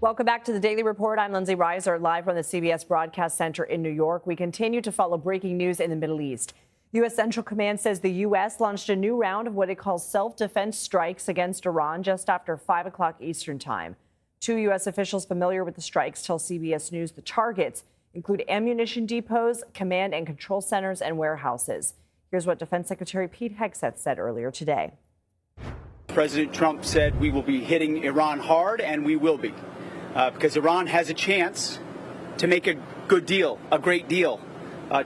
Welcome back to the Daily Report. I'm Lindsay Reiser, live from the CBS Broadcast Center in New York. We continue to follow breaking news in the Middle East. U.S. Central Command says the U.S. launched a new round of what it calls self-defense strikes against Iran just after 5 o'clock Eastern time. Two U.S. officials familiar with the strikes tell CBS News the targets include ammunition depots, command and control centers, and warehouses. Here's what Defense Secretary Pete Hegseth said earlier today. President Trump said we will be hitting Iran hard, and we will be. Because Iran has a chance to make a good deal, a great deal,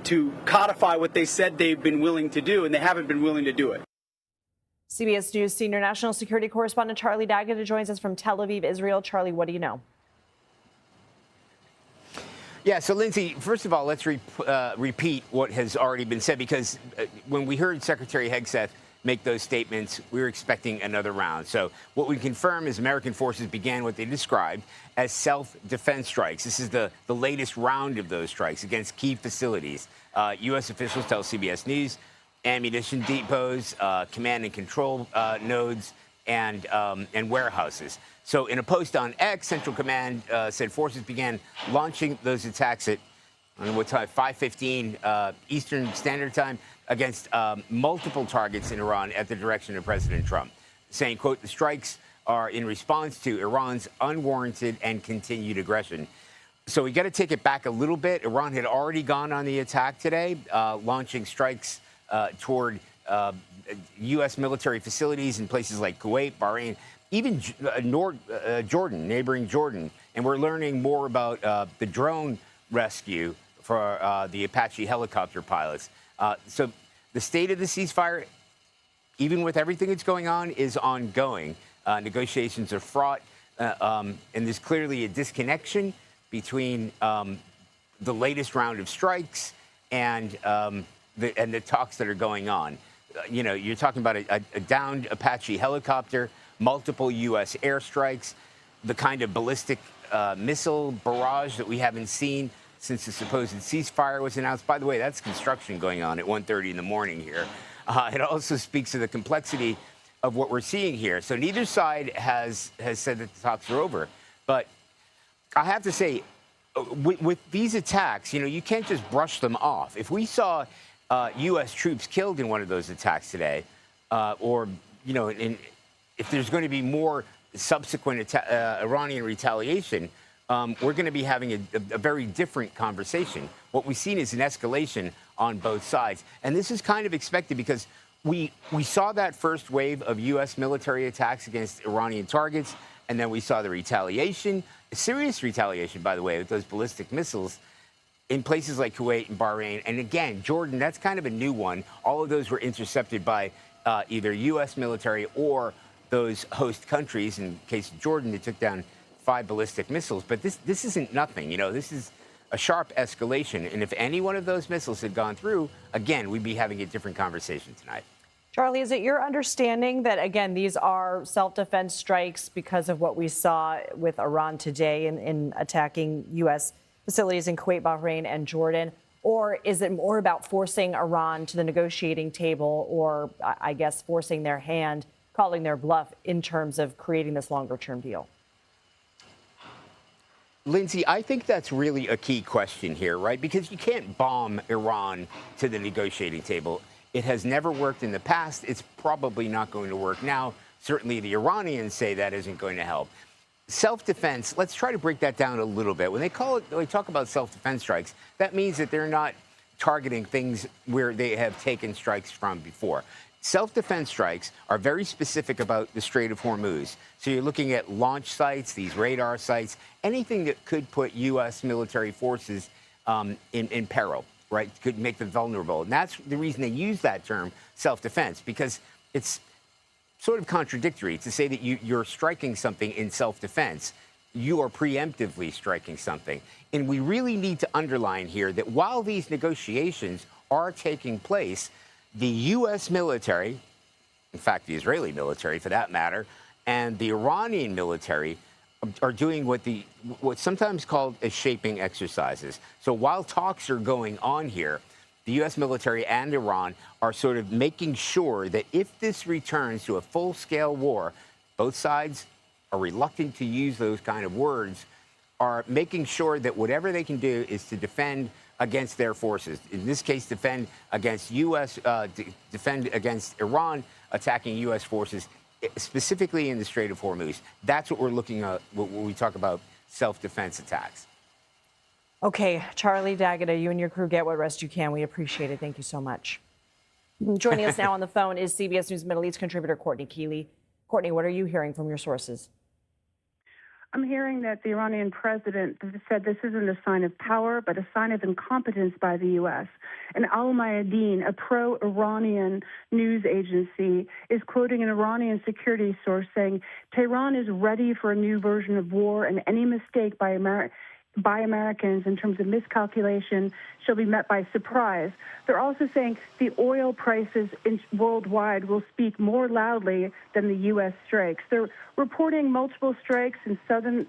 to codify what they said they've been willing to do, and they haven't been willing to do it. CBS News senior national security correspondent Charlie Daggett joins us from Tel Aviv, Israel. Charlie, what do you know? Yeah, so Lindsay, first of all, let's repeat what has already been said, because when we heard Secretary Hegseth make those statements, we were expecting another round. So what we confirm is American forces began what they described as self-defense strikes. This is the latest round of those strikes against key facilities. U.S. officials tell CBS News ammunition depots, command and control nodes, and warehouses. So in a post on X, Central Command said forces began launching those attacks at, I don't know what time, 5:15 Eastern Standard Time against multiple targets in Iran at the direction of President Trump, saying, quote, the strikes are in response to Iran's unwarranted and continued aggression. So we got to take it back a little bit. Iran had already gone on the attack today, launching strikes toward U.S. military facilities in places like Kuwait, Bahrain, even Jordan, neighboring Jordan. And we're learning more about the drone rescue for the Apache helicopter pilots. So the state of the ceasefire, even with everything that's going on, is ongoing. Negotiations are fraught, and there's clearly a disconnection between the latest round of strikes and the talks that are going on. You know, you're talking about a downed Apache helicopter, multiple U.S. airstrikes, the kind of ballistic missile barrage that we haven't seen since the supposed ceasefire was announced. By the way, that's construction going on at 1:30 in the morning here. It also speaks to the complexity of what we're seeing here. So neither side has said that the talks are over. But I have to say, with these attacks, you know, you can't just brush them off. If we saw U.S. troops killed in one of those attacks today, or, you know, if there's going to be more subsequent Iranian retaliation, we're going to be having a very different conversation. What we've seen is an escalation on both sides. And this is kind of expected because we saw that first wave of U.S. military attacks against Iranian targets, and then we saw the retaliation, serious retaliation, by the way, with those ballistic missiles in places like Kuwait and Bahrain. And again, Jordan, that's kind of a new one. All of those were intercepted by either U.S. military or those host countries. In the case of Jordan, they took down 5 ballistic missiles. But this isn't nothing. You know, this is a sharp escalation. And if any one of those missiles had gone through, again, we'd be having a different conversation tonight. Charlie, is it your understanding that, again, these are self-defense strikes because of what we saw with Iran today in attacking U.S. facilities in Kuwait, Bahrain, and Jordan? Or is it more about forcing Iran to the negotiating table, or, I guess, forcing their hand, calling their bluff in terms of creating this longer-term deal? Lindsay, I think that's really a key question here, right? Because you can't bomb Iran to the negotiating table. It has never worked in the past. It's probably not going to work now. Certainly the Iranians say that isn't going to help. Self-defense, let's try to break that down a little bit. When they talk about self-defense strikes, that means that they're not targeting things where they have taken strikes from before. Self-defense strikes are very specific about the Strait of Hormuz. So you're looking at launch sites, these radar sites, anything that could put U.S. military forces in peril, right? Could make them vulnerable. And that's the reason they use that term, self-defense, because it's sort of contradictory to say that you're striking something in self-defense. You are preemptively striking something. And we really need to underline here that while these negotiations are taking place, the U.S. military, in fact, the Israeli military for that matter, and the Iranian military are doing what's sometimes called as shaping exercises. So while talks are going on here, the U.S. military and Iran are sort of making sure that if this returns to a full-scale war, both sides are reluctant to use those kind of words are making sure that whatever they can do is to defend against their forces. In this case, defend against defend against Iran attacking U.S. forces, specifically in the Strait of Hormuz. That's what we're looking at when we talk about self-defense attacks. Okay, Charlie D'Agata, you and your crew get what rest you can. We appreciate it. Thank you so much. Joining us now on the phone is CBS News Middle East contributor Courtney Kealy. Courtney, what are you hearing from your sources? I'm hearing that the Iranian president said this isn't a sign of power, but a sign of incompetence by the U.S. And Al Mayadeen, a pro-Iranian news agency, is quoting an Iranian security source saying, Tehran is ready for a new version of war, and any mistake by Americans in terms of miscalculation shall be met by surprise. They're also saying the oil prices worldwide will speak more loudly than the U.S. strikes. They're reporting multiple strikes in southern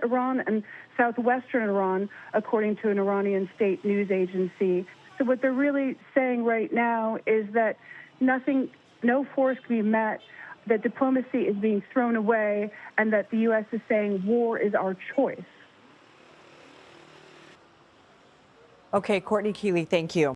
Iran and southwestern Iran, according to an Iranian state news agency. So what they're really saying right now is that no force can be met, that diplomacy is being thrown away, and that the U.S. is saying war is our choice. Okay, Courtney Kealy, thank you.